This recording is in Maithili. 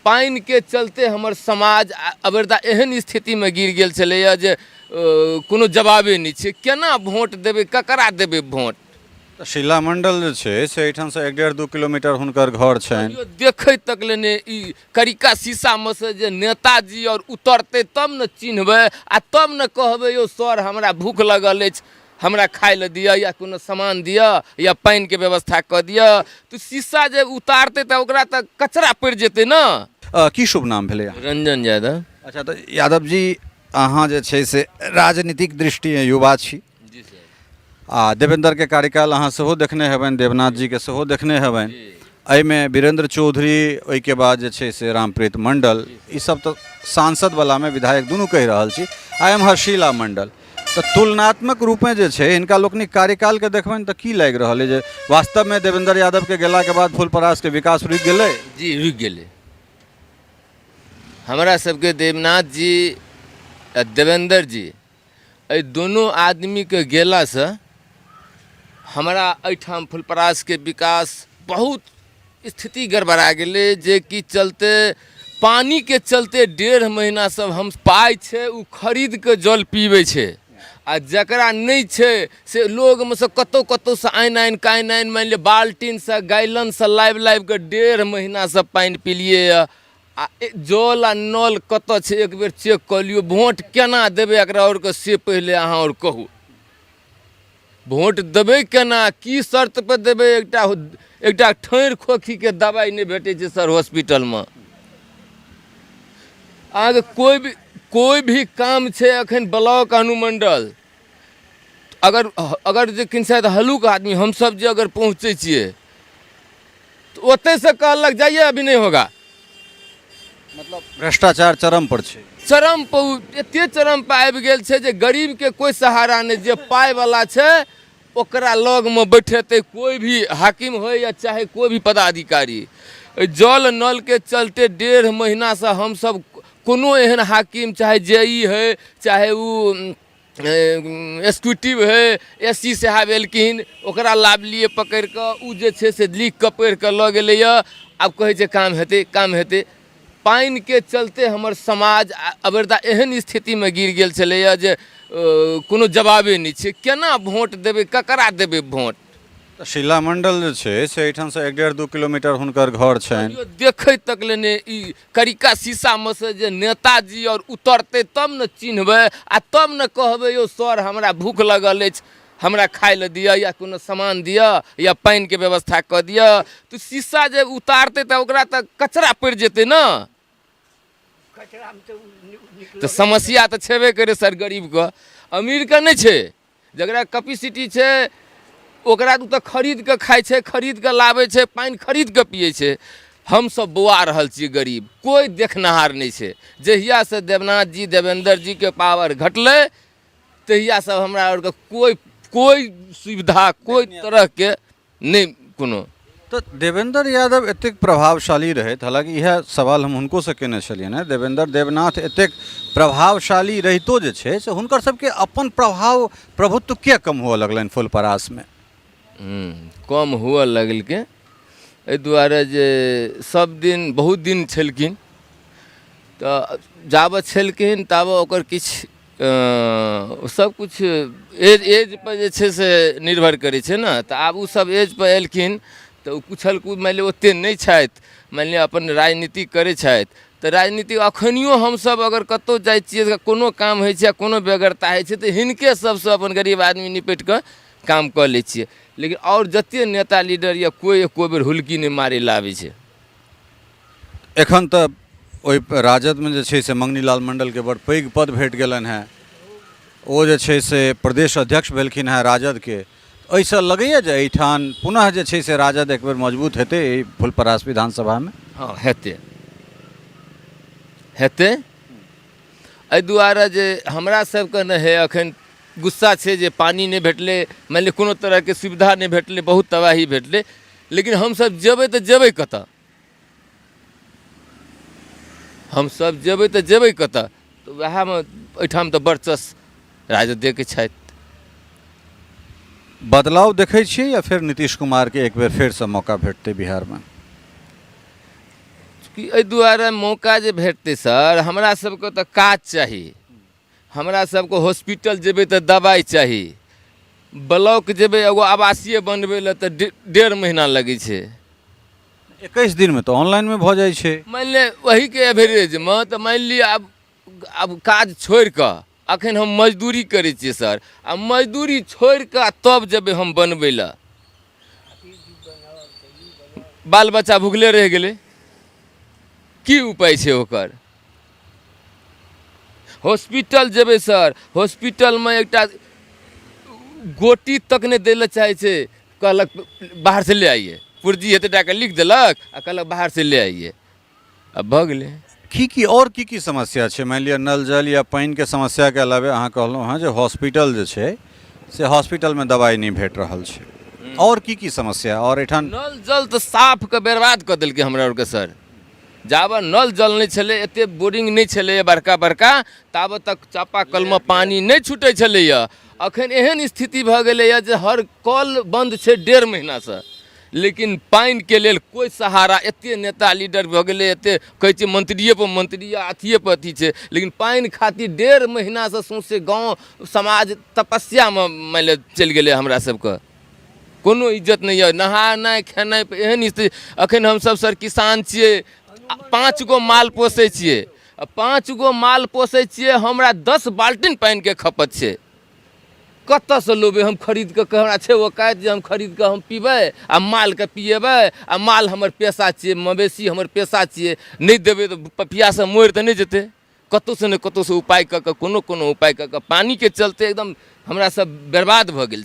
पानी के चलते हमर समाज अबेरदा एहन स्थिति में गिर गेल छलैया जे कोनो जवाबे नहीं छै। केना वोट देबै, ककरा देबै वोट? शीला मंडल जे छै से एहिठाम से 1.5-2 किलोमीटर हुनकर घर छनि। देखै तक ले ने ई करिका शीशा में से जे नेताजी और उतरते तब न चिन्हबै आ तब न कहबै यौ सर हमरा भूख लगल अछि, हमरा खाय ले दिया या कोनो सामान दिया या पानी के व्यवस्था क दिया। तो शीशा जे उतारते त ओकरा त कचरा पड़ जेतै न। की शुभ नाम भेलै? रंजन यादव। अच्छा, तो यादव जी अहाँ जे छै से राजनीतिक दृष्टि युवा छी आ देवेंद्र के कार्यकाल अहाँ सेहो देखने हेबनि, देवनाथ जी के सेहो देखने हेबनि। एहिमे वीरेंद्र चौधरी, ओहिके बाद जे छै से रामप्रीत मंडल, ई सब तो सांसद वाला में विधायक दुनू कहि रहल छी, आ एम्हर शीला मंडल। तो तुलनात्मक रूप में जे छै हिनका लोकनिक कार्यकाल के देखबनि तो की लागि रहल है जे वास्तव में देवेंद्र यादव के गेला के बाद फुलपरास के विकास रुकि गेलै? जी रुकि गेलै। हमरा सबके देवनाथ जी आ देवेंद्र जी एहि दोनों आदमी के गेला से हमारा एहिठाम फुलपरास के विकास बहुत स्थिति गड़बड़ा गेलै, जे कि चलते पानी के चलते 1.5 महीना सब हम पाइ छै उ खरीद के जल पीबै छै, आ जकरा नहीं छै से लोग में से कतौ कतौ से आइन काइन मान लिया बाल्टीन से गैलन से लाइब के 1.5 महीना से पानी पिलिए। आ जल आ नल कतऽ छै एक बेर चेक कऽ लियौ। वोट केना देबै एकरा और के से पहले अहाँ और कहू। वोट देबै केना, की शर्त पर देबै? एकटा ठैर खोखी के दवाई नहीं भेटै छै सर हॉस्पिटल में। आगे कोई भी काम छै अखन ब्लॉक अनुमंडल, अगर जे किन शायद हल्लुक आदमी हम सब जे अगर पहुँचे छिए तो ओतै से कहलक जाइए अभी नहीं होगा। मतलब भ्रष्टाचार चरम पर छै। चरम पर एते चरम पर आबि गेल छै जे गरीब के कोई सहारा नहीं। जे पाई वाला छै ओकरा लग में बैठेते कोई भी हाकिम हो या चाहे कोई भी पदाधिकारी। जल नल के चलते 1.5 महीना से हम सब कोनो एहन हाकिम चाहे जेई है चाहे वो एक्सिक्यूटिव है एससी साहब एलखिन ओकरा लाभ लिए पकड़ के उ जे छै से लिख के पढ़ के लऽ गेलै। आब कहै छै काम हेतै काम हेतै। पानी के चलते हमर समाज अबेरदा एहन स्थिति में गिर गेल छलैया जे कोनो जवाबे नहीं छै। केना वोट देबै, ककरा देबै वोट? शीला मंडल जे छै से एहिठाम से 1.5-2 किलोमीटर हुनकर घर छनि। देखै तक ले ने ई करिका शीशा में से जे नेताजी और उतरते तब न चिन्हबै आ तब न कहबै यौ सर हमरा भूख लगल अछि, हमरा खाय ले दिया या कोनो सामान दिया या पानी के व्यवस्था क दिया। तो शीशा जे उतारते त ओकरा त कचरा पड़ जेतै न। तो समस्या तो छेबे करे सर। गरीब के अमीर के नहीं छै, जकरा कैपेसिटी छै ओकरा तो खरीद के खाय छै, खरीद के लावे छै, पानी खरीद के पिए छै। हम सब बुआ रहल छी गरीब, कोई देखनहार नहीं छै। जहिया से देवनाथ जी देवेंद्र जी के पावर घटलै तहिया सब हमरा और के कोई सुविधा कोई तरह के नहीं कोनो। तो देवेंद्र यादव एतेक प्रभावशाली रहे, हालांकि यह सवाल हम हुनको से केने छलियनि हैं। देवेंद्र देवनाथ एतेक प्रभावशाली रहितो जे छै से हुनकर सबके अपन प्रभुत्व किया कम हुआ लगलनि फुलपरास में? कम हुआ लगल के एहि दुआरे जे सब दिन बहुत दिन छलखिन तो जाबत छलखिन ताबत ओकर किछु सब कुछ एज पर जे छै से निर्भर करै छै ने। तो आब उ सब एज पर एलखिन तो उछल कूद मान लिअ ओतेक नहीं छथि, मान लिअ अपन राजनीति करै छथि। तो राजनीति अखनियो हमसब अगर कतौ जाइ छियै कोनो काम होइ छै कोनो बेगरता होइ छै तो हिनके सबसे अपन गरीब आदमी निपट के काम कऽ लै छियै। लेकिन और जते नेता लीडर या कोई बेर हुल्की नहीं मारे लाबै छै। एखन तऽ ओहि राजद में जे छै से मंगनीलाल मंडल के बड़ पैघ पद भेट गेलनि हैं। ओ जे छै से प्रदेश अध्यक्ष भेलखिन हैं राजद के। ऐसा लगैया जे एहिठाम पुनः जे छै से राजद एक बेर मजबूत हेतै फुलपरास विधानसभा में? हाँ हेतै हेतै। एहि दुआरे जे हमरा सबके न है अखन गुस्सा छै जे पानी नहीं भेटलै, मान लिअ कोनो तरह के सुविधा नहीं भेटलै, बहुत तबाही भेटलै। लेकिन हम सब जेबै तो जेबै कतऽ? हम सब जेबै तो जेबै कतऽ? तो वएह में एहिठाम तो वर्चस्व राजदे के छथि। बदलाव देखै छियै या फिर नीतीश कुमार के एक बेर फिर से मौका भेटतै बिहार में? कि एहि दुआरे मौका जे भेटतै सर, हमरा सबके तऽ काज चाही, हमरा सबके हॉस्पिटल जेबै तऽ दवाइ चाही, ब्लॉक जेबै एगो आवासीय बनबै लए तऽ 1.5 महीना लगै छै। 21 दिनमे तऽ ऑनलाइनमे भऽ जाइ छै। मानि ले वहीके एवरेजमे तऽ मानि लिअ आब काज छोड़ि कऽ अखन हम मजदूरी करै छियै सर, आ मजदूरी छोड़ि कऽ तब जेबै हम बनबै लए, बाल बच्चा भुखले रहि गेलै, की उपाय छै ओकर? हॉस्पिटल जेबै सर, हॉस्पिटलमे एकटा गोटी तक नहि दै लए चाहै छै, कहलक बाहर से ले आइए, पुर्जी एते टाके लिख देलक आ कहलक बाहर से ले आइए, अब भऽ गेलै। की और की समस्या छै? मानि लिअ नल जल या पानिके समस्याके अलावे अहाँ कहलहुँ हँ जे हॉस्पिटल जे छै से हॉस्पिटलमे दवाइ नहि भेट रहल छै, और की समस्या? और एहिठाम नल जल तऽ साफ के बर्बाद कऽ देलकै हमरा आरके सर। जाबत नल जल नहीं छलै, एते बोरिंग नहीं छलै बड़का बड़का, ताबत तक चापाकलमे पानी नहीं छूटै छलैया। अखन एहन स्थिति भऽ गेलैया जे हर कल बंद छै 1.5 महीना से, लेकिन पानि के लेल कोई सहारा, एते नेता लीडर भऽ गेलै, एते कहै छै मंत्रिये पर मंत्री आ अथिये पर अथी छै, लेकिन पानि खातिर 1.5 महीना से सौंसे गाँव समाज तपस्यामे मानि ले चलि गेलै हमरा सबके, कोनो इज्जत नहीं है, नहानाइ खेनाइ पर एहन स्थिति। अखन हमसब सर किसान छियै, 5 गो माल पोसै छियै, 5 गो माल पोसै छियै, हमरा 10 बाल्टीन पानिके खपत छै, कतऽसँ लेबै हम खरीद कऽ? हमरा छै औकात जे हम खरीद कऽ हम पीबै आ मालके पिएबै? आ माल हमर पेशा छियै, मवेशी हमर पेशा छियै, नहीं देबै तऽ पियासँ मरि तऽ नहीं जेतै? कतहुसँ ने कतहुसँ उपाय कऽ कऽ कोनो उपाय कऽ कऽ पानिके चलते एकदम हमरा सब बर्बाद भऽ गेल।